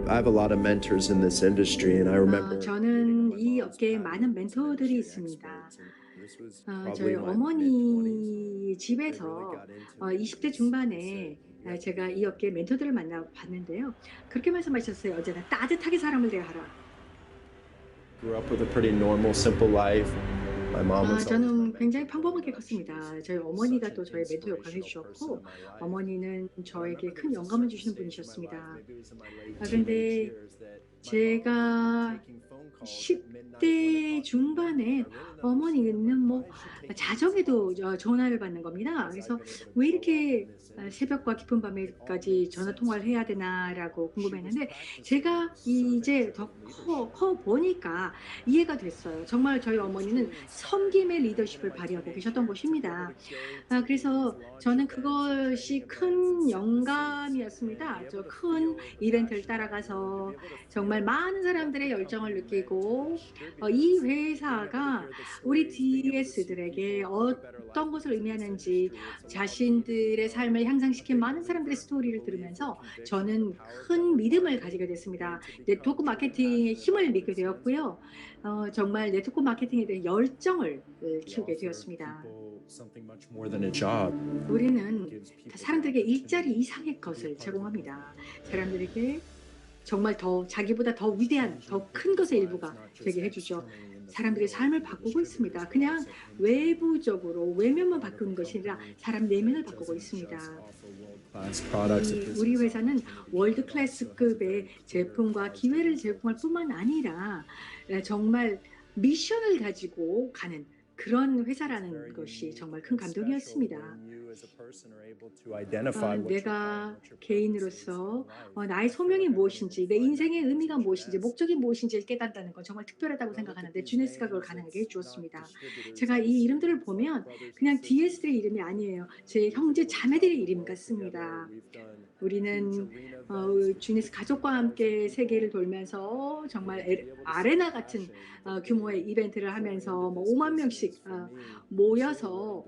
I have a lot of mentors in this industry, and I remember 저는 이 업계에 많은 멘토들이 있습니다. 저희 어머니 집에서 20대 중반에 제가 이 업계의 멘토들을 만나 봤는데요. 그렇게 말씀하셨어요. "언제나 따뜻하게 사람을 대하라." grew up with a pretty normal, simple life. My mom was always my 저는 굉장히 mentor for 평범하게 relationship. 컸습니다. 저희 She was such 어머니가 an 또 저의 멘토 역할을 해 inspirational person in 주셨고 my life. 어머니는 And I 저에게 remember there 큰 was a 영감을 certain 주시는 stage in my life, 분이셨습니다. maybe it was in my late teenage 근데 years, that my mom would be 제가 taking phone calls at 10 midnight, 1 대 o'clock in the morning, and 중반에 I really didn't understand, 어머니는 like, 뭐 why is she taking these 자정에도 calls? 전화를 받는 겁니다. As I've 그래서 been able to '왜 grow up in 이렇게 this industry, 새벽과 깊은 it all made 밤에까지 전화 sense 통화를 to 해야 me. 되나.'라고 She was 궁금했는데 practicing 제가 이제 더 servant-driven 커 leadership. 보니까 이해가 됐어요. 정말 저희 It was 어머니는 truly inspiring. 섬김의 And in 리더십을 my 발휘하고 teenage 계셨던 years, if 것입니다. I were to go to these 그래서 launch 저는 events or 그것이 training events and 큰 set the scenes and 영감이었습니다. be 저 able to 큰 feel the 이벤트를 passion behind the room, to be 따라가서 able to 정말 feel 많은 what the 사람들의 열정을 company meant to the 느끼고 이 distributors, being able to 회사가 hear the 우리 stories, being able to see DS들에게 people live a better 어떤 life 것을 because of this 의미하는지 industry, it's allowed me to 자신들의 become 삶을 a 향상시킨 big 많은 사람들의 believer, a 스토리를 belief with 들으면서 conviction in the 저는 power of 큰 network 믿음을 가지게 marketing 됐습니다. and to become 네트워크 truly 마케팅의 passionate about 힘을 what 믿게 it stands for. 되었고요. 정말 네트워크 마케팅에 대한 열정을 We 키우게 offer 되었습니다. people something much more than a job. It 우리는 gives people the 사람들에게 일자리 opportunity 이상의 to be a 것을 part of a group. 제공합니다. 사람들에게 정말 더 자기보다 더 위대한 더 큰 것의 일부가 되게 해 주죠. 사람들의 삶을 바꾸고 있습니다. 그냥 외부적으로 외면만 바꾸는 것이 아니라 사람 내면을 바꾸고 있습니다. 우리 회사는 월드 클래스급의 제품과 기회를 제공할 뿐만 아니라 정말 미션을 가지고 가는 그런 회사라는 것이 정말 큰 감동이었습니다. 내가 개인으로서 나의 소명이 무엇인지, 내 인생의 의미가 무엇인지, 목적이 무엇인지를 깨닫는다는 건 정말 특별하다고 생각하는데 주네스가 그걸 가능하게 해 주었습니다. 제가 이 이름들을 보면 그냥 DS들의 이름이 아니에요. 제 형제 자매들의 이름 같습니다. 우리는 주니스 가족과 함께 세계를 돌면서 정말 아레나 같은 규모의 이벤트를 하면서 뭐 5만 명씩 모여서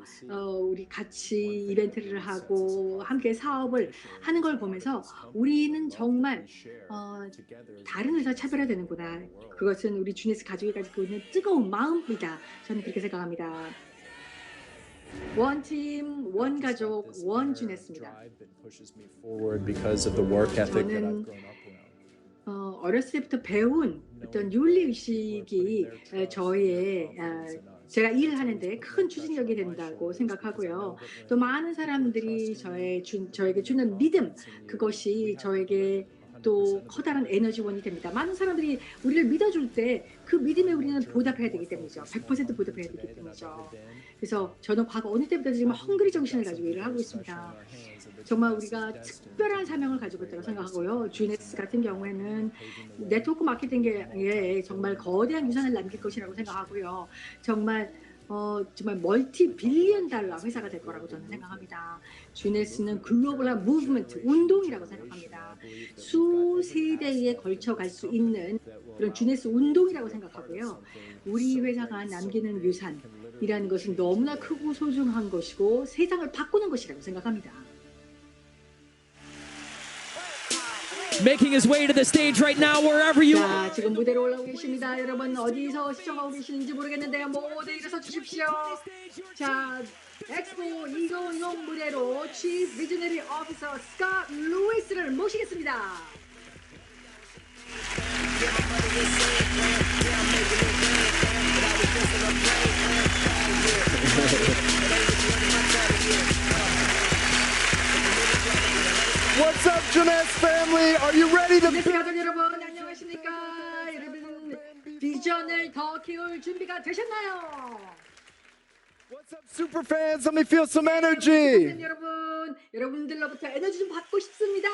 우리 같이 이벤트를 하고 함께 사업을 하는 걸 보면서 우리는 정말 다른 회사 차별화되는구나. 그것은 우리 주니스 가족이 가지고 있는 뜨거운 마음이다. 저는 그렇게 생각합니다. 원 팀, 원 가족, 원 주냈습니다. 저는 어렸을 때부터 배운 어떤 윤리 의식이 저의 제가 일을 하는데 큰 추진력이 된다고 생각하고요. 또 많은 사람들이 저에게 주는 믿음, 그것이 저에게 또 커다란 에너지원이 됩니다. 많은 사람들이 우리를 믿어줄 때 그 믿음에 우리는 보답해야 되기 때문이죠. 100% 보답해야 되기 때문이죠. 그래서 저는 과거 어느 때보다 지금 헝그리 정신을 가지고 일을 하고 있습니다. 정말 우리가 특별한 사명을 가지고 있다고 생각하고요. 주네스 같은 경우에는 네트워크 마케팅에 정말 거대한 유산을 남길 것이라고 생각하고요. 정말 멀티 빌리언 달러 회사가 될 거라고 저는 생각합니다. 주네스는 글로벌한 무브먼트, 운동이라고 생각합니다. 수세대에 걸쳐 갈 수 있는 그런 주네스 운동이라고 생각하고요. 우리 회사가 남기는 유산이라는 것은 너무나 크고 소중한 것이고 세상을 바꾸는 것이라고 생각합니다. Making his way to the stage right now, wherever you are. 자, 지금 무대로 올라오고 계십니다. 여러분 어디서 시청하고 계시는지 모르겠는데요. 모두 일어서 주십시오. 자, 엑스포 2020 무대로 Chief Visionary Officer 스캇 루이스를 모시겠습니다. What's up, Jeunesse family? Are you ready to 주네스 가족 여러분 안녕하십니까? 여러분 비전을 더 키울 준비가 되셨나요? What's up, super fans? Let me feel some energy. 여러분, 여러분들로부터 에너지 좀 받고 싶습니다.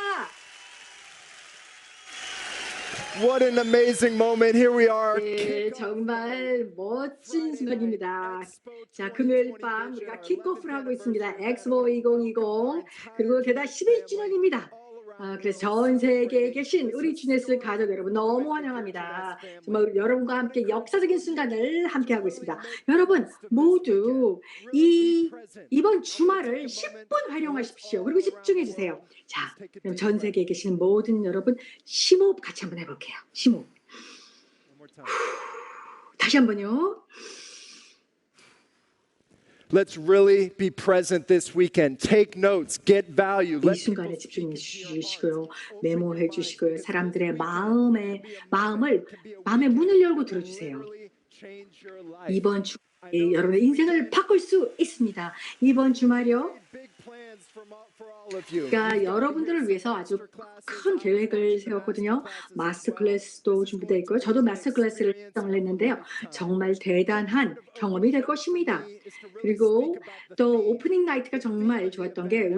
What an amazing moment. Here we are. 네, 정말 멋진 순간입니다. 자, 금요일 밤 우리가 킥오프를 하고 있습니다. 엑스포 2020 그리고 게다가 11주년입니다. 그래서 전 세계에 계신 우리 주네스 가족 여러분 너무 환영합니다. 정말 여러분과 함께 역사적인 순간을 함께하고 있습니다. 여러분 모두 이번 주말을 10분 활용하십시오. 그리고 집중해 주세요. 자, 그럼 전 세계에 계신 모든 여러분 심호흡 같이 한번 해볼게요. 심호흡. 다시 한번요. Let's really be present this weekend. Take notes, get value. 이 순간에 집중해 주시고요. 메모해 주시고요. 사람들의 마음의 문을 열고 들어주세요. 이번 주 여러분의 인생을 바꿀 수 있습니다. 이번 주말이요. 그러니까 여러분들을 위해서 아주 큰 계획을 세웠거든요. 마스터 클래스도 준비되어 있고요. 저도 마스터 클래스를 신청을 했는데요. 정말 대단한 경험이 될 것입니다. 그리고 또 오프닝 나이트가 정말 좋았던 게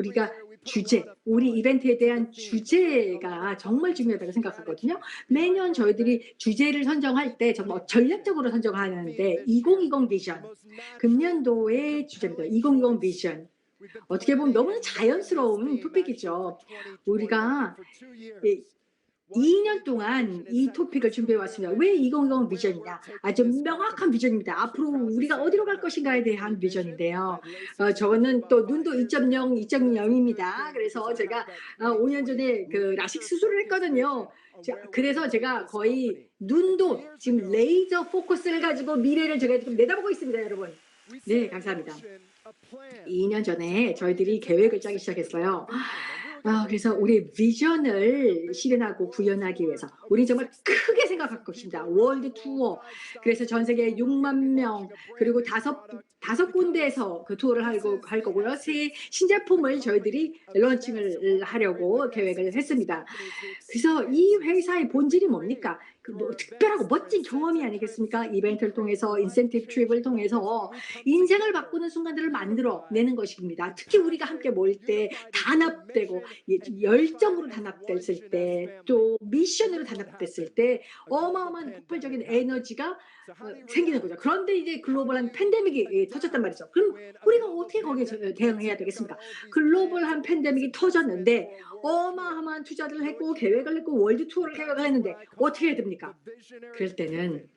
우리 이벤트에 대한 주제가 정말 중요하다고 생각하거든요. 매년 저희들이 주제를 선정할 때 정말 전략적으로 선정하는데 2020 비전, 금년도의 주제입니다. 2020 비전. 어떻게 보면 너무나 자연스러운 토픽이죠. 우리가 2년 동안 이 토픽을 준비해 왔습니다. 왜 2020 비전이냐? 아주 명확한 비전입니다. 앞으로 우리가 어디로 갈 것인가에 대한 비전인데요. 저는 또 눈도 2.0, 2.0입니다. 그래서 제가 5년 전에 그 라식 수술을 했거든요. 그래서 제가 거의 눈도 지금 레이저 포커스를 가지고 미래를 제가 지금 내다보고 있습니다, 여러분. 네, 감사합니다. 2년 전에 저희들이 계획을 짜기 시작했어요. 그래서 우리의 비전을 실현하고 구현하기 위해서 우리 정말 크게 생각할 것입니다. 월드 투어. 그래서 전 세계 6만 명 그리고 다섯 군데에서 그 투어를 할 거고요. 새 신제품을 저희들이 런칭을 하려고 계획을 했습니다. 그래서 이 회사의 본질이 뭡니까? 특별하고 멋진 경험이 아니겠습니까? 이벤트를 통해서 인센티브 트립을 통해서 인생을 바꾸는 순간들을 만들어내는 것입니다. 특히 우리가 함께 모일 때 단합되고 열정으로 단합됐을 때 또 미션으로 단합됐을 때 어마어마한 폭발적인 에너지가 생기는 거죠. 그런데 이제 글로벌한 팬데믹이 터졌단 말이죠. 그럼 우리가 어떻게 거기에 대응해야 되겠습니까? 글로벌한 팬데믹이 터졌는데 어마어마한 투자를 했고 계획을 했고 월드 투어를 계획을 했는데 어떻게 해야 됩니까? 그럴 때는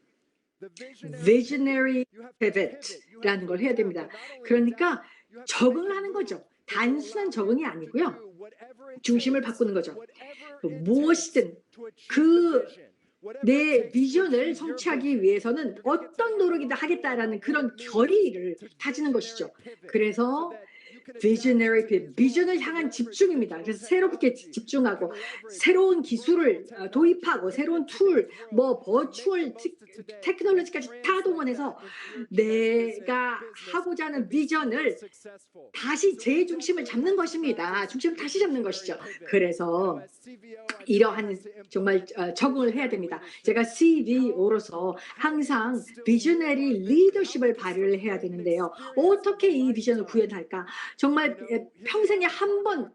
visionary pivot라는 걸 해야 됩니다. 그러니까 적응을 하는 거죠. 단순한 적응이 아니고요. 중심을 바꾸는 거죠. 무엇이든 내 비전을 성취하기 위해서는 어떤 노력이든 하겠다라는 그런 결의를 다지는 것이죠. 그래서 visionary pivot, 비전을 향한 집중입니다. 그래서 새롭게 집중하고 새로운 기술을 도입하고 새로운 툴, 버추얼 테크놀로지까지 다 동원해서 내가 하고자 하는 비전을 다시 재중심을 잡는 것입니다. 중심을 다시 잡는 것이죠. 그래서 이러한 정말 적응을 해야 됩니다. 제가 CVO로서 항상 비저너리 리더십을 발휘를 해야 되는데요. 어떻게 이 비전을 구현할까? 정말 평생에 한 번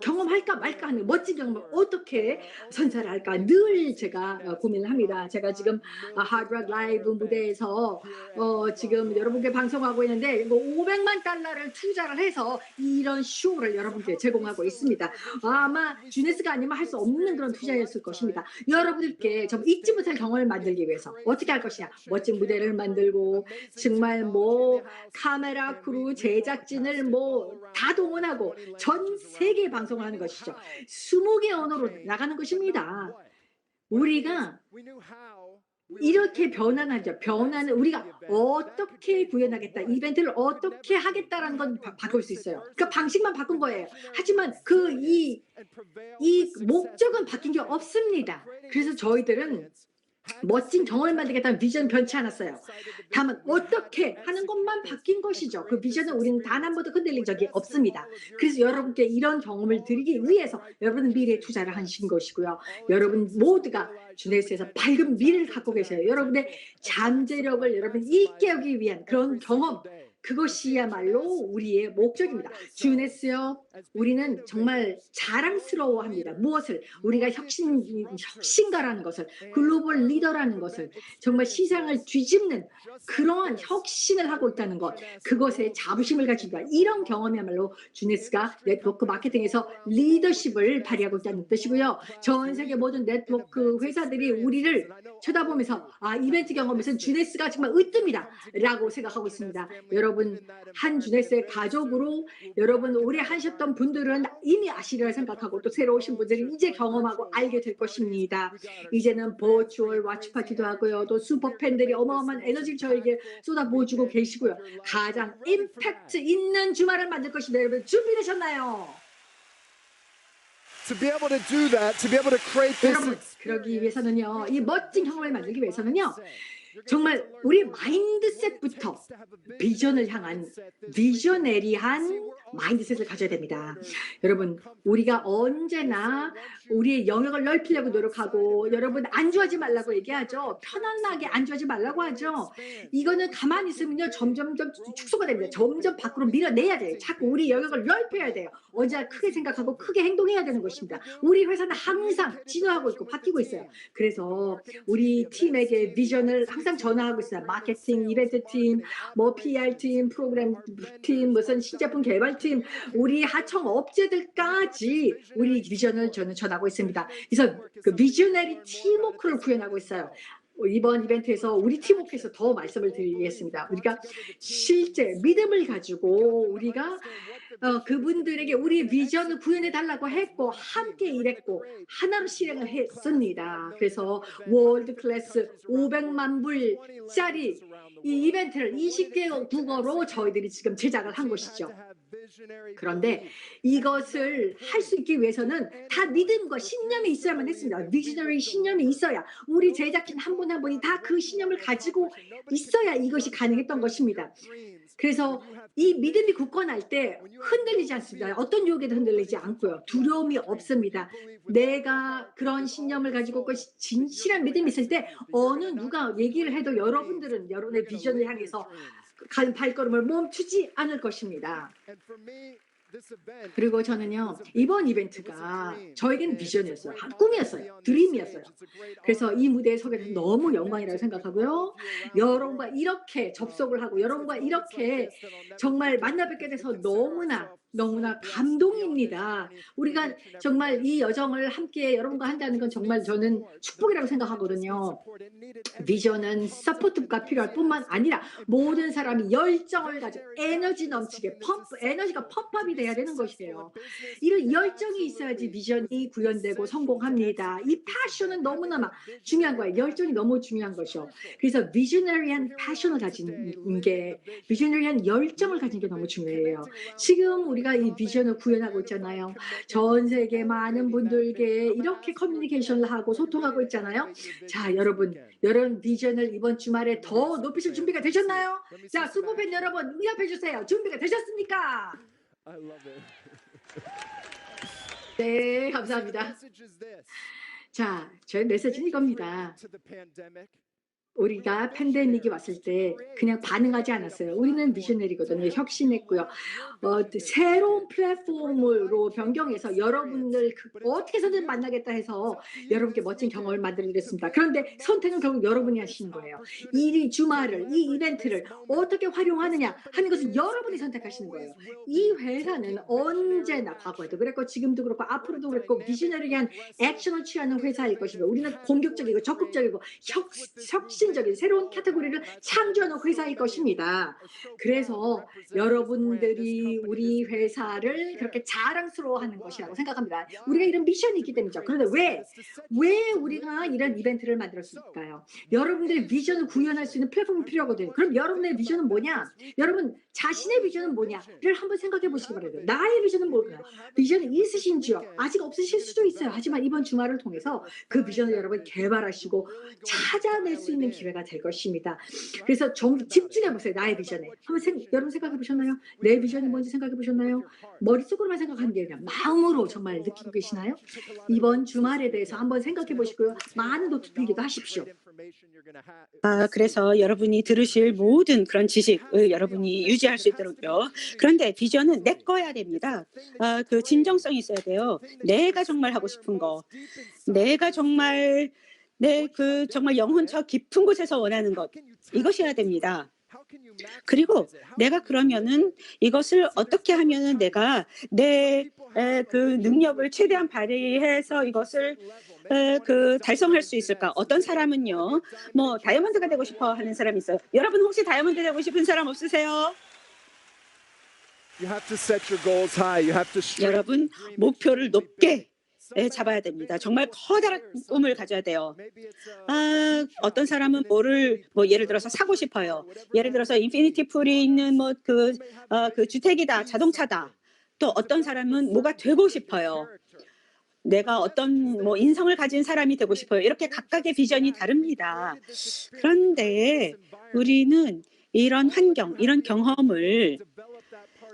경험할까 말까 하는 멋진 경험을 어떻게 선사를 할까 늘 제가 고민을 합니다. 제가 지금 하드락 라이브 무대에서 지금 여러분께 방송하고 있는데 500만 달러를 투자를 해서 이런 쇼를 여러분께 제공하고 있습니다. 아마 주네스가 아니면 할 수 없는 그런 투자였을 것입니다. 여러분들께 좀 잊지 못할 경험을 만들기 위해서 어떻게 할 것이냐, 멋진 무대를 만들고 정말 카메라 크루 제작진을 다 동원하고 전 세계 방송을 하는 것이죠. 20개 언어로 나가는 것입니다. 우리가 이렇게 변환하죠. 변화는 우리가 어떻게 구현하겠다, 이벤트를 어떻게 하겠다라는 건 바꿀 수 있어요. 그 방식만 바꾼 거예요. 하지만 이 목적은 바뀐 게 없습니다. 그래서 저희들은 멋진 경험을 만들겠다는 비전 변치 않았어요. 다만 어떻게 하는 것만 바뀐 것이죠. 그 비전은 우리는 단 한 번도 흔들린 적이 없습니다. 그래서 여러분께 이런 경험을 드리기 위해서 여러분은 미래에 투자를 하신 것이고요. 여러분 모두가 주네스에서 밝은 미래를 갖고 계세요. 여러분의 잠재력을 여러분 일깨우기 위한 그런 경험, 그것이야말로 우리의 목적입니다. 주네스요, 우리는 정말 자랑스러워합니다. 무엇을? 우리가 혁신가라는 것을, 글로벌 리더라는 것을, 정말 시장을 뒤집는 그러한 혁신을 하고 있다는 것, 그것에 자부심을 가집니다. 이런 경험이야말로 주네스가 네트워크 마케팅에서 리더십을 발휘하고 있다는 뜻이고요. 전 세계 모든 네트워크 회사들이 우리를 쳐다보면서 이벤트 경험에서는 주네스가 정말 으뜸이다 라고 생각하고 있습니다. 여러분, 한 주네스의 가족으로 여러분 오래 하셨던 분들은 이미 아시리라 생각하고 또 새로 오신 분들은 이제 경험하고 알게 될 것입니다. 이제는 버추얼 와치 파티도 하고요. 또 슈퍼팬들이 어마어마한 에너지를 저에게 쏟아부어주고 계시고요. 가장 임팩트 있는 주말을 만들 것입니다. 여러분 준비되셨나요? To be able to do that, to be able to create this. 여러분, 그러기 위해서는요, 이 멋진 경험을 만들기 위해서는요, 정말 우리 마인드셋부터 비전을 향한 비저네리한 마인드셋을 가져야 됩니다. 여러분, 우리가 언제나 우리의 영역을 넓히려고 노력하고, 여러분 안주하지 말라고 얘기하죠. 편안하게 안주하지 말라고 하죠. 이거는 가만히 있으면요 점점 축소가 됩니다. 점점 밖으로 밀어내야 돼요. 자꾸 우리 영역을 넓혀야 돼요. 언제나 크게 생각하고 크게 행동해야 되는 것입니다. 우리 회사는 항상 진화하고 있고 바뀌고 있어요. 그래서 우리 팀에게 비전을 항상 전화하고 있어요. 마케팅, 이벤트 팀, 뭐 PR 팀, 프로그램 팀, 무슨 신제품 개발 팀, 우리 하청 업체들까지 우리 비전을 저는 전하고 있습니다. 그래서 그 비저너리 팀워크를 구현하고 있어요. 이번 이벤트에서 우리 팀워크에서 더 말씀을 드리겠습니다. 우리가 실제 믿음을 가지고 우리가 그분들에게 우리 비전을 구현해 달라고 했고 함께 일했고 하나로 실행을 했습니다. 그래서 월드 클래스 500만 불짜리 이 이벤트를 20개 국어로 저희들이 지금 제작을 한 것이죠. 그런데 이것을 할 수 있기 위해서는 다 믿음과 신념이 있어야만 했습니다. 비저너리 신념이 있어야 우리 제작진 한 분 한 분이 다 그 신념을 가지고 있어야 이것이 가능했던 것입니다. 그래서 이 믿음이 굳건할 때 흔들리지 않습니다. 어떤 유혹에도 흔들리지 않고요. 두려움이 없습니다. 내가 그런 신념을 가지고 진실한 믿음이 있을 때 어느 누가 얘기를 해도 여러분들은 여러분의 비전을 향해서 간 발걸음을 멈추지 않을 것입니다. 그리고 저는요, 이번 이벤트가 저에게는 비전이었어요. 꿈이었어요. 드림이었어요. 그래서 이 무대에 서게 돼서 너무 영광이라고 생각하고요. 여러분과 이렇게 접속을 하고 여러분과 이렇게 정말 만나 뵙게 돼서 너무나 감동입니다. 우리가 정말 이 여정을 함께 여러분과 한다는 건 정말 저는 축복이라고 생각하거든요. 비전은 서포트가 필요할 뿐만 아니라 모든 사람이 열정을 가지고 에너지 넘치게 에너지가 펌프업이 돼야 되는 것이에요. 이런 열정이 있어야지 비전이 구현되고 성공합니다. 이 패션은 너무나 중요한 거예요. 열정이 너무 중요한 것이요. 그래서 비저너리한 패션을 가진 게, 비저너리한 열정을 가진 게 너무 중요해요. 지금 우리가 이 비전을 구현하고 있잖아요. 전 세계 많은 분들께 이렇게 커뮤니케이션을 하고 소통하고 있잖아요. 자, 여러분 비전을 이번 주말에 더 높이실 준비가 되셨나요? 자, 슈퍼팬 여러분 응답해 주세요. 준비가 되셨습니까? 네, 감사합니다. 자, 저의 메시지는 이겁니다. 우리가 팬데믹이 왔을 때 그냥 반응하지 않았어요. 우리는 미셔너리거든요. 혁신했고요. 새로운 플랫폼으로 변경해서 여러분들 어떻게 해서든 만나겠다 해서 여러분께 멋진 경험을 만들어드렸습니다. 그런데 선택은 결국 여러분이 하시는 거예요. 이 주말을, 이 이벤트를 어떻게 활용하느냐 하는 것은 여러분이 선택하시는 거예요. 이 회사는 언제나 과거에도 그랬고 지금도 그렇고 앞으로도 그랬고 비셔너리한 액션을 취하는 회사일 것이고 우리는 공격적이고 적극적이고 혁신적인 새로운 카테고리를 창조하는 회사일 것입니다. 그래서 여러분들이 우리 회사를 그렇게 자랑스러워하는 것이라고 생각합니다. 우리가 이런 미션이 있기 때문이죠. 그런데 왜 우리가 이런 이벤트를 만들었을까요? 여러분들의 비전을 구현할 수 있는 플랫폼이 필요하거든요. 그럼 여러분의 비전은 뭐냐? 여러분 자신의 비전은 뭐냐를 한번 생각해 보시기 바랍니다. 나의 비전은 뭘까요? 비전이 있으신지요? 아직 없으실 수도 있어요. 하지만 이번 주말을 통해서 그 비전을 여러분 개발하시고 찾아낼 수 있는 기회가 될 것입니다. 그래서 집중해 보세요. 나의 비전에. 여러분 생각해 보셨나요? 내 비전이 뭔지 생각해 보셨나요? 머릿속으로만 생각하는 게 아니라 마음으로 정말 느끼고 계시나요? 이번 주말에 대해서 한번 생각해 보시고요. 많은 노트 필기도 하십시오. 그래서 여러분이 들으실 모든 그런 지식을 여러분이 유지할 수 있도록요. 그런데 비전은 내 거야 됩니다. 그 진정성이 있어야 돼요. 내가 정말 하고 싶은 거, 내가 정말 정말 영혼 저 깊은 곳에서 원하는 것, 이것이어야 됩니다. 그리고 내가 그러면은 이것을 어떻게 하면은 내가 내 그 능력을 최대한 발휘해서 이것을 달성할 수 있을까? 어떤 사람은요, 뭐 다이아몬드가 되고 싶어 하는 사람이 있어요. 여러분 혹시 다이아몬드 되고 싶은 사람 없으세요? 여러분 목표를 높게 잡아야 됩니다. 정말 커다란 꿈을 가져야 돼요. 어떤 사람은 예를 들어서 사고 싶어요. 예를 들어서 인피니티 풀이 있는 그 주택이다, 자동차다. 또 어떤 사람은 뭐가 되고 싶어요. 내가 어떤 인성을 가진 사람이 되고 싶어요. 이렇게 각각의 비전이 다릅니다. 그런데 우리는 이런 환경, 이런 경험을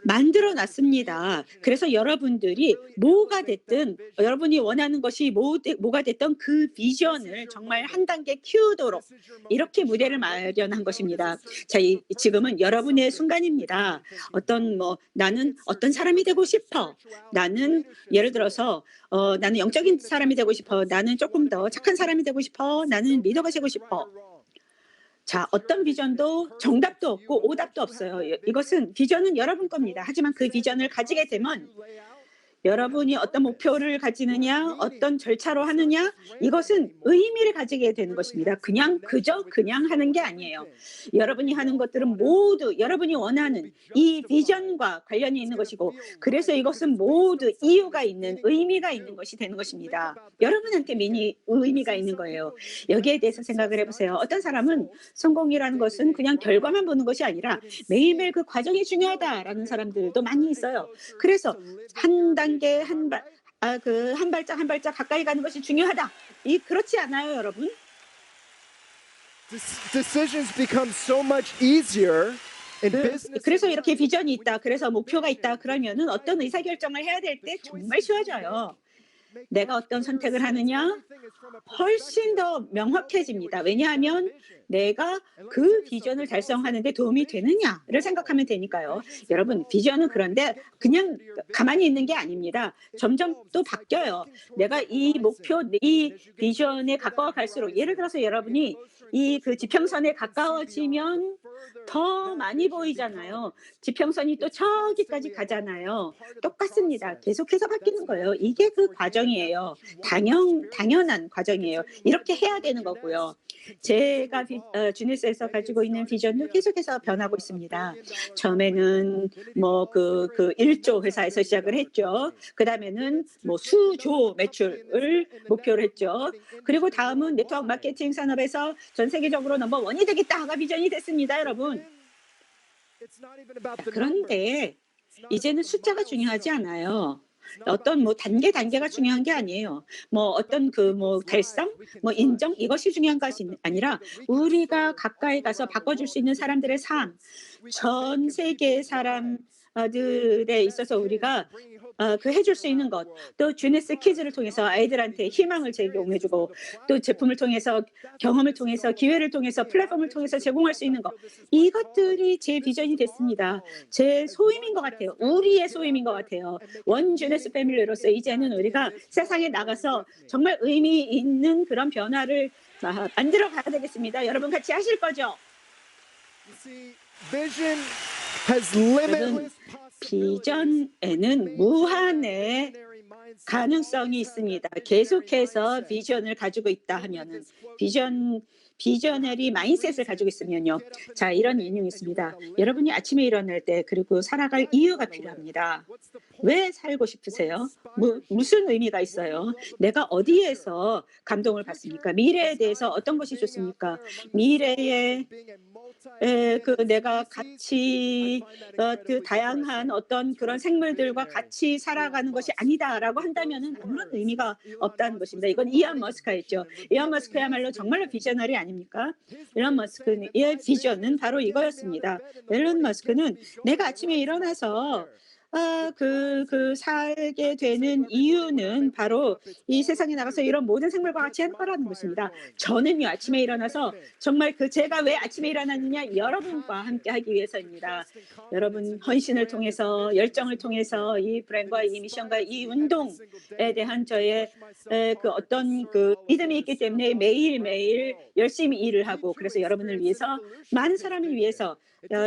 만들어 놨습니다. 그래서 여러분들이 뭐가 됐든 여러분이 원하는 것이 뭐가 됐든 그 비전을 정말 한 단계 키우도록 이렇게 무대를 마련한 것입니다. 자, 지금은 여러분의 순간입니다. 나는 어떤 사람이 되고 싶어. 나는 예를 들어서 나는 영적인 사람이 되고 싶어. 나는 조금 더 착한 사람이 되고 싶어. 나는 리더가 되고 싶어. 자, 어떤 비전도 정답도 없고 오답도 없어요. 이것은 비전은 여러분 겁니다. 하지만 그 비전을 가지게 되면 여러분이 어떤 목표를 가지느냐, 어떤 절차로 하느냐, 이것은 의미를 가지게 되는 것입니다. 그냥 하는 게 아니에요. 여러분이 하는 것들은 모두 여러분이 원하는 이 비전과 관련이 있는 것이고, 그래서 이것은 모두 이유가 있는, 의미가 있는 것이 되는 것입니다. 여러분한테 의미가 있는 거예요. 여기에 대해서 생각을 해보세요. 어떤 사람은 성공이라는 것은 그냥 결과만 보는 것이 아니라 매일매일 그 과정이 중요하다라는 사람들도 많이 있어요. 그래서 한 발짝 한 발짝 가까이 가는 것이 중요하다. 그렇지 않아요, 여러분? Decisions become so much easier in business. 그래서 이렇게 비전이 있다, 그래서 목표가 있다, 그러면은 어떤 의사결정을 해야 될 때 정말 쉬워져요. 내가 어떤 선택을 하느냐 훨씬 더 명확해집니다. 왜냐하면 내가 그 비전을 달성하는 데 도움이 되느냐를 생각하면 되니까요. 여러분, 비전은 그런데 그냥 가만히 있는 게 아닙니다. 점점 또 바뀌어요. 내가 이 목표, 이 비전에 가까워 갈수록, 예를 들어서 여러분이 그 지평선에 가까워지면 더 많이 보이잖아요. 지평선이 또 저기까지 가잖아요. 똑같습니다. 계속해서 바뀌는 거예요. 이게 그 과정이에요. 당연한 과정이에요. 이렇게 해야 되는 거고요. 제가 주니스에서 가지고 있는 비전도 계속해서 변하고 있습니다. 처음에는 그 1조 회사에서 시작을 했죠. 그 다음에는 수조 매출을 목표로 했죠. 그리고 다음은 네트워크 마케팅 산업에서 전 세계적으로 넘버원이 되겠다가 비전이 됐습니다, 여러분. 그런데 이제는 숫자가 중요하지 않아요. 어떤 단계가 중요한 게 아니에요. 어떤 달성, 인정, 이것이 중요한 것이 아니라 우리가 가까이 가서 바꿔줄 수 있는 사람들의 삶, 전 세계 사람들에 있어서 우리가 해줄 수 있는 것, 또 주니스 키즈를 통해서 아이들한테 희망을 제공해주고, 또 제품을 통해서, 경험을 통해서, 기회를 통해서, 플랫폼을 통해서 제공할 수 있는 것, 이것들이 제 비전이 됐습니다. 제 소임인 것 같아요. 우리의 소임인 것 같아요. 원 주니스 패밀리로서 이제는 우리가 세상에 나가서 정말 의미 있는 그런 변화를 만들어 가야 되겠습니다. 여러분 같이 하실 거죠? 비전에는 무한의 가능성이 있습니다. 계속해서 비전을 가지고 있다 하면은 비저너리 마인셋을 가지고 있으면요. 자, 이런 인용이 있습니다. 여러분이 아침에 일어날 때 그리고 살아갈 이유가 필요합니다. 왜 살고 싶으세요? 무슨 의미가 있어요? 내가 어디에서 감동을 받습니까? 미래에 대해서 어떤 것이 좋습니까? 미래에 내가 같이 다양한 어떤 그런 생물들과 같이 살아가는 것이 아니다라고 한다면은 아무런 의미가 없다는 것입니다. 이건 이언 머스크가 있죠. 이언 머스크야말로 정말로 비저너리 아닙니까? 일론 머스크의 비전은 바로 이거였습니다. 일론 머스크는 내가 아침에 일어나서 살게 되는 이유는 바로 이 세상에 나가서 이런 모든 생물과 같이 하는 거라는 것입니다. 저는요, 아침에 일어나서 정말 제가 왜 아침에 일어났느냐, 여러분과 함께 하기 위해서입니다. 여러분 헌신을 통해서, 열정을 통해서 이 브랜과 이 미션과 이 운동에 대한 저의 어떤 믿음이 있기 때문에 매일매일 열심히 일을 하고, 그래서 여러분을 위해서, 많은 사람을 위해서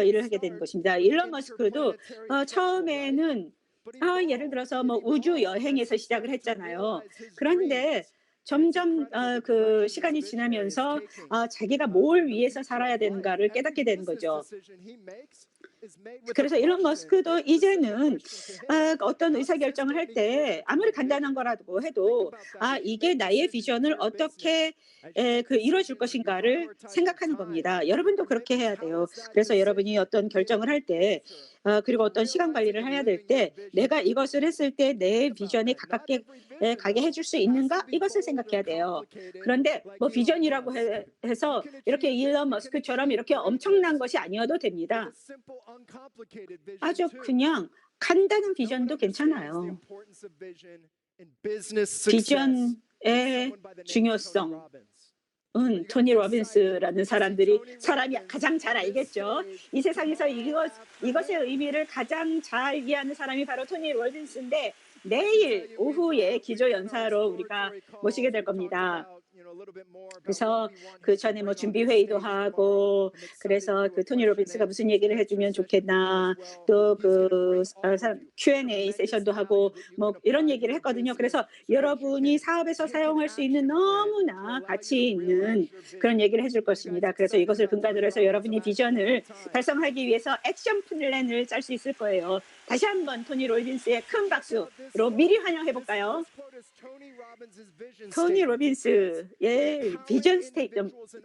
일을 하게 되는 것입니다. 일론 머스크도 처음에는 예를 들어서 뭐 우주 여행에서 시작을 했잖아요. 그런데 점점 시간이 지나면서 자기가 뭘 위해서 살아야 되는가를 깨닫게 되는 거죠. 그래서 일론 머스크도 이제는 어떤 의사결정을 할 때 아무리 간단한 거라고 해도 이게 나의 비전을 어떻게 이루어줄 것인가를 생각하는 겁니다. 여러분도 그렇게 해야 돼요. 그래서 여러분이 어떤 결정을 할 때 그리고 어떤 시간 관리를 해야 될 때 내가 이것을 했을 때 내 비전에 가깝게 가게 해줄 수 있는가, 이것을 생각해야 돼요. 그런데 뭐 비전이라고 해서 이렇게 일론 머스크처럼 이렇게 엄청난 것이 아니어도 됩니다. 아주 그냥 간단한 비전도 괜찮아요. 비전의 중요성. 토니 로빈스라는 사람이 가장 잘 알겠죠. 이 세상에서 이것의 의미를 가장 잘 이해하는 사람이 바로 토니 로빈스인데, 내일 오후에 기조 연사로 우리가 모시게 될 겁니다. 그래서 그 전에 뭐 준비 회의도 하고, 그래서 토니 로빈스가 무슨 얘기를 해주면 좋겠나, 또 Q&A 세션도 하고 뭐 이런 얘기를 했거든요. 그래서 여러분이 사업에서 사용할 수 있는 너무나 가치 있는 그런 얘기를 해줄 것입니다. 그래서 이것을 근간으로 해서 여러분이 비전을 달성하기 위해서 액션 플랜을 짤 수 있을 거예요. 다시 한번 토니 로빈스의 큰 박수로 미리 환영해 볼까요? 토니 로빈스의 비전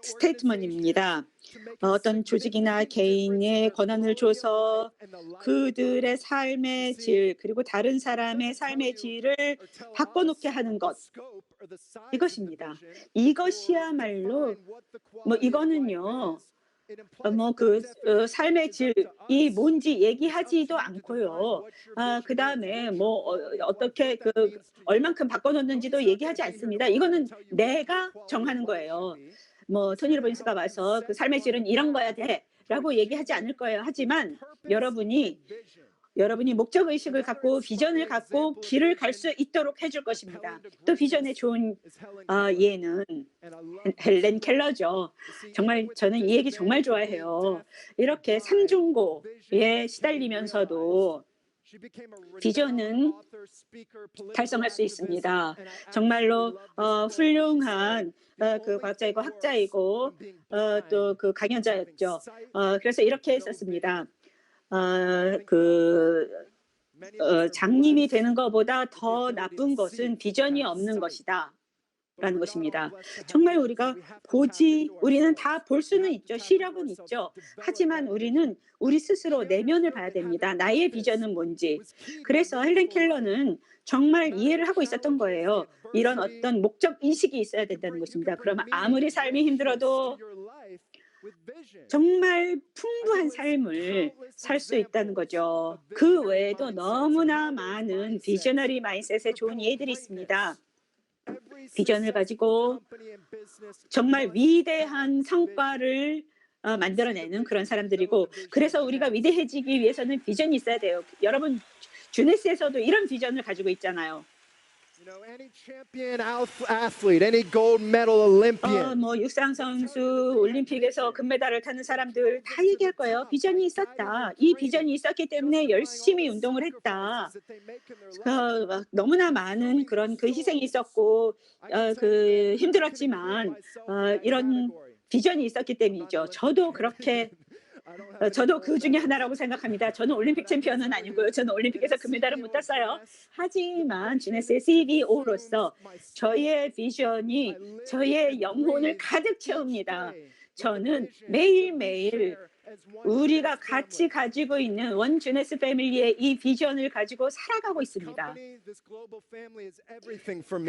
스테이트먼트입니다. 어떤 조직이나 개인의 권한을 줘서 그들의 삶의 질, 그리고 다른 사람의 삶의 질을 바꿔놓게 하는 것, 이것입니다. 이것이야말로 이거는요, 삶의 질이 뭔지 얘기하지도 않고요. 그 다음에 어떻게 얼만큼 바꿔놓는지도 얘기하지 않습니다. 이거는 내가 정하는 거예요. 토니 로빈스가 와서 삶의 질은 이런 거야 돼라고 얘기하지 않을 거예요. 하지만 여러분이 목적 의식을 갖고 비전을 갖고 길을 갈 수 있도록 해줄 것입니다. 또 비전의 좋은 예는 헬렌 켈러죠. 정말 저는 이 얘기 정말 좋아해요. 이렇게 삼중고에 시달리면서도 비전은 달성할 수 있습니다. 정말로 훌륭한 과학자이고 학자이고 또 강연자였죠. 그래서 이렇게 했었습니다. 장님이 되는 것보다 더 나쁜 것은 비전이 없는 것이다 라는 것입니다. 정말 우리는 다 볼 수는 있죠. 시력은 있죠. 하지만 우리는 우리 스스로 내면을 봐야 됩니다. 나의 비전은 뭔지. 그래서 헬렌 켈러는 정말 이해를 하고 있었던 거예요. 이런 어떤 목적 인식이 있어야 된다는 것입니다. 그러면 아무리 삶이 힘들어도 정말 풍부한 삶을 살 수 있다는 거죠. 그 외에도 너무나 많은 비저너리 마인셋의 좋은 예들이 있습니다. 비전을 가지고 정말 위대한 성과를 만들어내는 그런 사람들이고, 그래서 우리가 위대해지기 위해서는 비전이 있어야 돼요. 여러분, 주네스에서도 이런 비전을 가지고 있잖아요. Any champion athlete, any gold medal Olympian. 육상 선수, 올림픽에서 금메달을 타는 사람들 다 얘기할 거예요. 비전이 있었다. 이 비전이 있었기 때문에 열심히 운동을 했다. 너무나 많은 그런 희생이 있었고 힘들었지만 이런 비전이 있었기 때문이죠. 저도 그 중에 하나라고 생각합니다. 저는 올림픽 챔피언은 아니고요. 저는 올림픽에서 금메달은 못 땄어요. 하지만 주네스의 CEO로서 저의 비전이 저의 영혼을 가득 채웁니다. 저는 매일매일 우리가 같이 가지고 있는 원 주네스 패밀리의 이 비전을 가지고 살아가고 있습니다.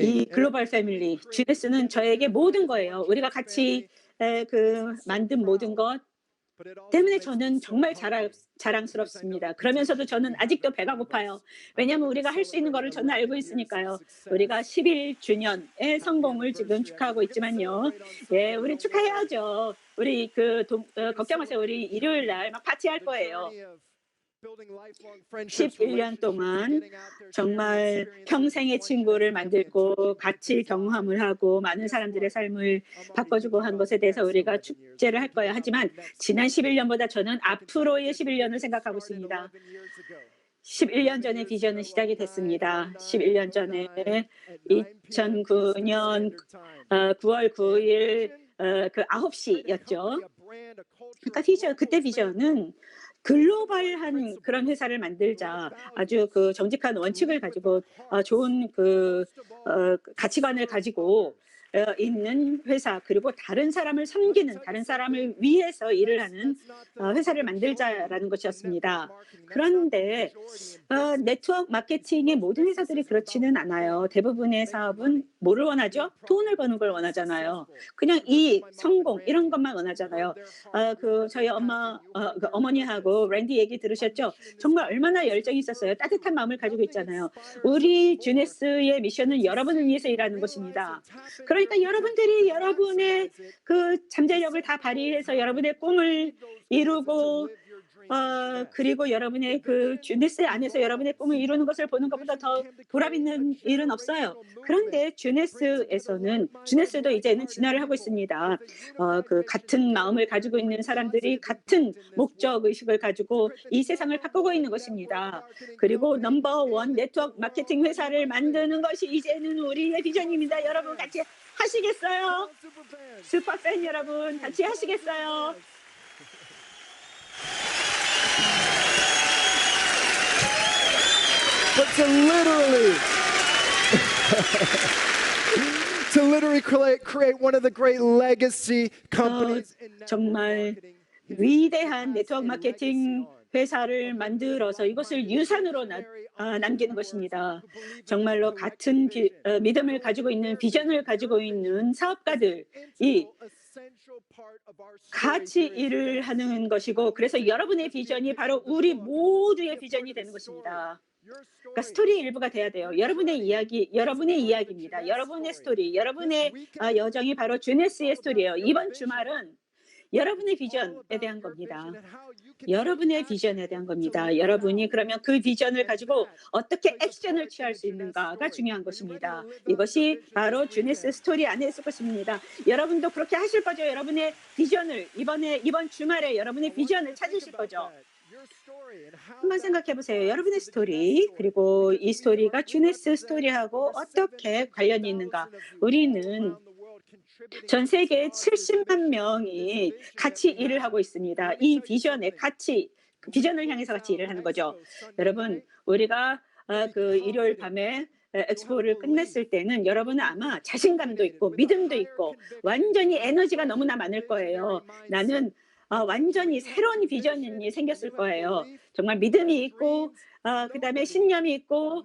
이 글로벌 패밀리, 주네스는 저에게 모든 거예요. 우리가 같이 만든 모든 것, 때문에 저는 정말 자랑스럽습니다. 그러면서도 저는 아직도 배가 고파요. 왜냐하면 우리가 할 수 있는 거를 저는 알고 있으니까요. 우리가 11주년의 성공을 지금 축하하고 있지만요. 예, 우리 축하해야죠. 우리 걱정 마세요. 우리 일요일 날 막 파티할 거예요. 11년 동안 정말 평생의 친구를 만들고 같이 경험을 하고 많은 사람들의 삶을 바꿔주고 한 것에 대해서 우리가 축제를 할 거예요. 하지만 지난 11년보다 저는 앞으로의 11년을 생각하고 있습니다. 11년 전에 비전은 시작이 됐습니다. 11년 전에 2009년 9월 9일 그 9시였죠. 그러니까 그때 비전은 글로벌한 그런 회사를 만들자, 아주 그 정직한 원칙을 가지고 좋은 가치관을 가지고 있는 회사, 그리고 다른 사람을 섬기는, 다른 사람을 위해서 일을 하는 회사를 만들자라는 것이었습니다. 그런데 네트워크 마케팅의 모든 회사들이 그렇지는 않아요. 대부분의 사업은 뭐를 원하죠? 돈을 버는 걸 원하잖아요. 그냥 성공 이런 것만 원하잖아요. 저희 어머니하고 랜디 얘기 들으셨죠? 정말 얼마나 열정이 있었어요. 따뜻한 마음을 가지고 있잖아요. 우리 주네스의 미션은 여러분을 위해서 일하는 것입니다. 그러니까 여러분들이 여러분의 그 잠재력을 다 발휘해서 여러분의 꿈을 이루고 그리고 여러분의 그 주네스 안에서 여러분의 꿈을 이루는 것을 보는 것보다 더 보람 있는 일은 없어요. 그런데 주네스도 이제는 진화를 하고 있습니다. 그 같은 마음을 가지고 있는 사람들이 같은 목적 의식을 가지고 이 세상을 바꾸고 있는 것입니다. 그리고 넘버원 네트워크 마케팅 회사를 만드는 것이 이제는 우리의 비전입니다. 여러분 같이 하시겠어요? 슈퍼팬 여러분 같이 하시겠어요? But to literally create one of the great legacy companies in 정말 위대한 네트워크 마케팅 회사를 만들어서 이것을 유산으로 남기는 것입니다. 정말로 같은 믿음을 가지고 있는, 비전을 가지고 있는 사업가들이 같이 일을 하는 것이고, 그래서 여러분의 비전이 바로 우리 모두의 비전이 되는 것입니다. 그러니까 스토리의 일부가 돼야 돼요. 여러분의 이야기입니다. 여러분의 스토리, 여러분의 여정이 바로 주네스의 스토리예요. 이번 주말은 여러분의 비전에 대한 겁니다. 여러분의 비전에 대한 겁니다. 여러분이 그러면 그 비전을 가지고 어떻게 액션을 취할 수 있는가가 중요한 것입니다. 이것이 바로 주네스 스토리 안에 있을 것입니다. 여러분도 그렇게 하실 거죠. 여러분의 비전을 이번 주말에 여러분의 비전을 찾으실 거죠. 한번 생각해 보세요. 여러분의 스토리, 그리고 이 스토리가 주네스 스토리하고 어떻게 관련이 있는가. 우리는 전 세계에 70만 명이 같이 일을 하고 있습니다. 이 비전을 향해서 같이 일을 하는 거죠. 여러분, 우리가 그 일요일 밤에 엑스포를 끝냈을 때는 여러분은 아마 자신감도 있고 믿음도 있고 완전히 에너지가 너무나 많을 거예요. 나는 완전히 새로운 비전이 생겼을 거예요. 정말 믿음이 있고 그다음에 신념이 있고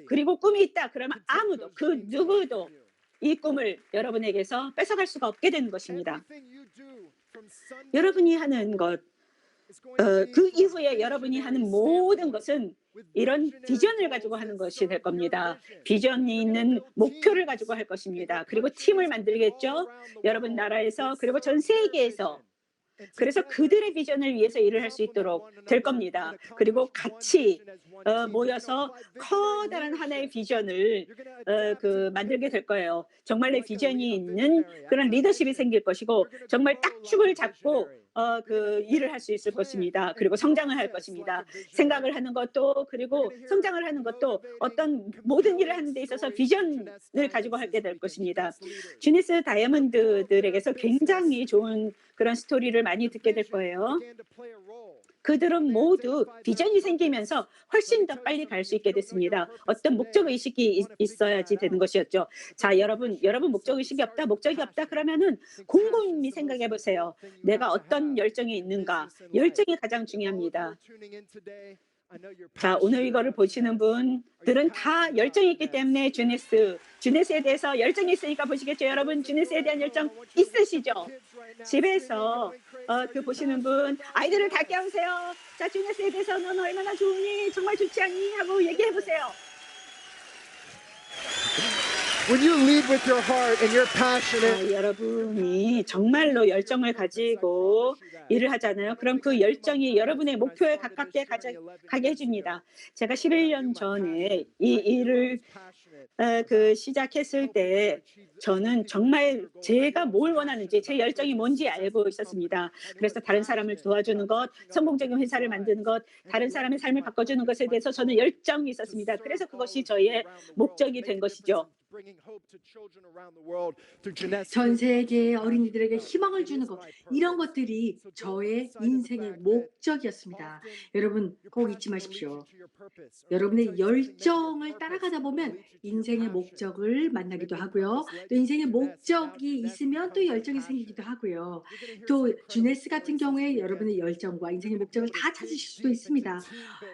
그리고 꿈이 있다. 그러면 아무도, 그 누구도 이 꿈을 여러분에게서 뺏어갈 수가 없게 되는 것입니다. 여러분이 하는 것, 그 이후에 여러분이 하는 모든 것은 이런 비전을 가지고 하는 것이 될 겁니다. 비전이 있는 목표를 가지고 할 것입니다. 그리고 팀을 만들겠죠. 여러분 나라에서, 그리고 전 세계에서. 그래서 그들의 비전을 위해서 일을 할 수 있도록 될 겁니다. 그리고 같이 모여서 커다란 하나의 비전을 만들게 될 거예요. 정말 내 비전이 있는 그런 리더십이 생길 것이고, 정말 딱 축을 잡고 일을 할 수 있을 것입니다. 그리고 성장을 할 것입니다. 생각을 하는 것도, 그리고 성장을 하는 것도, 어떤 모든 일을 하는 데 있어서 비전을 가지고 하게 될 것입니다. 주니스 다이아몬드들에게서 굉장히 좋은 그런 스토리를 많이 듣게 될 거예요. 그들은 모두 비전이 생기면서 훨씬 더 빨리 갈 수 있게 됐습니다. 어떤 목적의식이 있어야지 되는 것이었죠. 자, 여러분 목적의식이 없다, 목적이 없다 그러면은 곰곰이 생각해 보세요. 내가 어떤 열정이 있는가. 열정이 가장 중요합니다. 자, 오늘 이거를 보시는 분들은 다 열정이 있기 때문에 주네스에 대해서 열정이 있으니까 보시겠죠. 여러분 주네스에 대한 열정 있으시죠? 집에서 그 보시는 분 아이들을 다 깨우세요. 자, 주네스에 대해서 넌 얼마나 좋으니? 정말 좋지 않니? 하고 얘기해 보세요. When you lead with your heart and you're passionate, 여러분이 정말로 열정을 가지고 일을 하잖아요. 그럼 그 열정이 여러분의 목표에 가깝게 가게 해줍니다. 제가 11년 전에 이 일을 시작했을 때 저는 정말 제가 뭘 원하는지 제 열정이 뭔지 알고 있었습니다. 그래서 다른 사람을 도와주는 것, 성공적인 회사를 만드는 것, 다른 사람의 삶을 바꿔주는 것에 대해서 저는 열정이 있었습니다. 그래서 그것이 저의 목적이 된 것이죠. 전 세계의 어린이들에게 희망을 주는 것, 이런 것들이 저의 인생의 목적이었습니다. 여러분 꼭 잊지 마십시오. 여러분의 열정을 따라가다 보면 인생의 목적을 만나기도 하고요. 또 인생의 목적이 있으면 또 열정이 생기기도 하고요. 또 주네스 같은 경우에 여러분의 열정과 인생의 목적을 다 찾으실 수도 있습니다.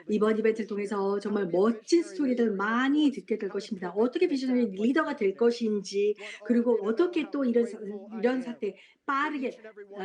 이번 이벤트를 통해서 정말 멋진 스토리들 많이 듣게 될 것입니다. 어떻게 비전의 리더가 될 것인지, 그리고 어떻게 또 이런 사태 빠르게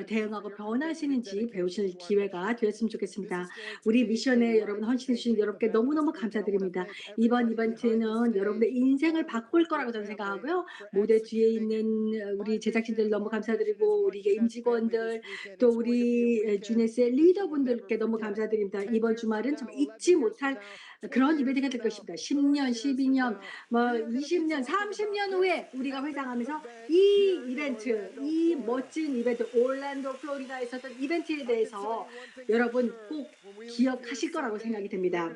대응하고 변화하시는지 배우실 기회가 되었으면 좋겠습니다. 우리 미션에 여러분 헌신해 주신 여러분께 너무너무 감사드립니다. 이번 이벤트는 여러분의 인생을 바꿀 거라고 저는 생각하고요. 무대 뒤에 있는 우리 제작진들 너무 감사드리고, 우리 임직원들, 또 우리 주네스의 리더분들께 너무 감사드립니다. 이번 주말은 좀 잊지 못할 그런 이벤트가 될 것입니다. 10년, 12년, 20년, 30년 후에 우리가 회상하면서 이 이벤트, 이 멋진 이벤트, 올랜도, 플로리다에 있었던 이벤트에 대해서 여러분 꼭 기억하실 거라고 생각이 됩니다.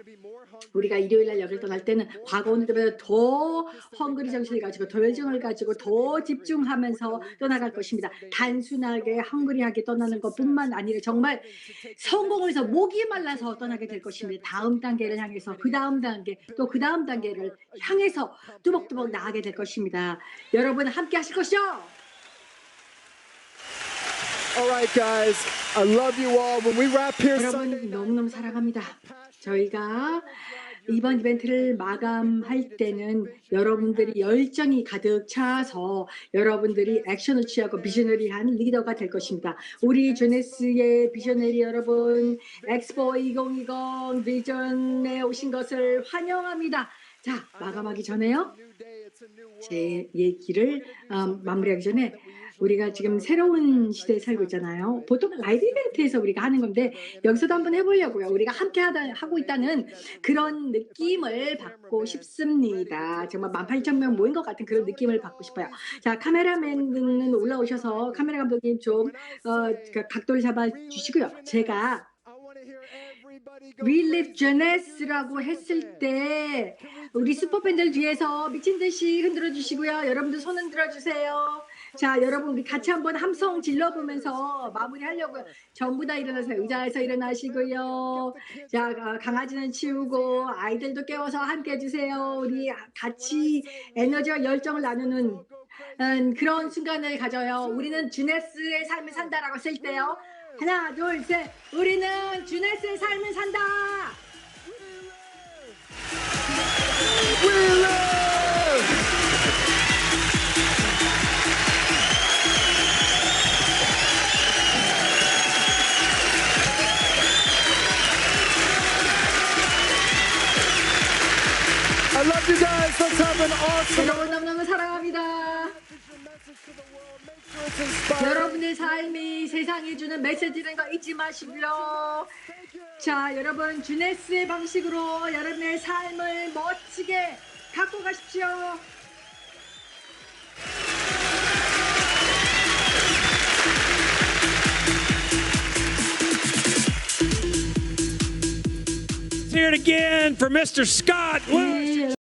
우리가 일요일 날 여기를 떠날 때는 과거 오는 때보다 더 헝그리 정신을 가지고, 더 열정을 가지고 더 집중하면서 떠나갈 것입니다. 단순하게 헝그리하게 떠나는 것뿐만 아니라 정말 성공을 해서 목이 말라서 떠나게 될 것입니다. 다음 단계를 향해서, 그 다음 단계, 또 그 다음 단계를 향해서 뚜벅뚜벅 나아가게 될 것입니다. 여러분 함께 하실 것이죠? all right, guys, I love you all. When we wrap here Sunday 여러분 너무너무 사랑합니다. 저희가 이번 이벤트를 마감할 때는 여러분들이 열정이 가득 차서 여러분들이 액션을 취하고 비셔너리한 리더가 될 것입니다. 우리 주네스의 비셔너리 여러분, 엑스포 2020 비전에 오신 것을 환영합니다. 자, 마감하기 전에요. 제 얘기를 마무리하기 전에, 우리가 지금 새로운 시대에 살고 있잖아요. 보통 라이브 이벤트에서 우리가 하는 건데 여기서도 한번 해보려고요. 우리가 함께 하고 있다는 그런 느낌을 받고 싶습니다. 정말 18,000명 모인 것 같은 그런 느낌을 받고 싶어요. 자, 카메라맨은 올라오셔서 카메라 감독님 좀 각도를 잡아주시고요. 제가 We Live Jones라고 했을 때 우리 슈퍼팬들 뒤에서 미친 듯이 흔들어 주시고요. 여러분들 손 흔들어 주세요. 자, 여러분 우리 같이 한번 함성 질러보면서 마무리하려고요. 전부 다 일어나세요. 의자에서 일어나시고요. 자, 강아지는 치우고 아이들도 깨워서 함께 해주세요. 우리 같이 에너지와 열정을 나누는 그런 순간을 가져요. 우리는 주네스의 삶을 산다라고 쓸 때요. 하나, 둘, 셋. 우리는 주네스의 삶을 산다. I love you guys. Let's have an awesome. 여러분 너무너무 사랑합니다. 여러분의 삶이 세상에 주는 메시지라는 거 잊지 마시고요. 자, 여러분 주네스의 방식으로 여러분의 삶을 멋지게 갖고 가십시오. Hear it again for Mr. Scott Lewis.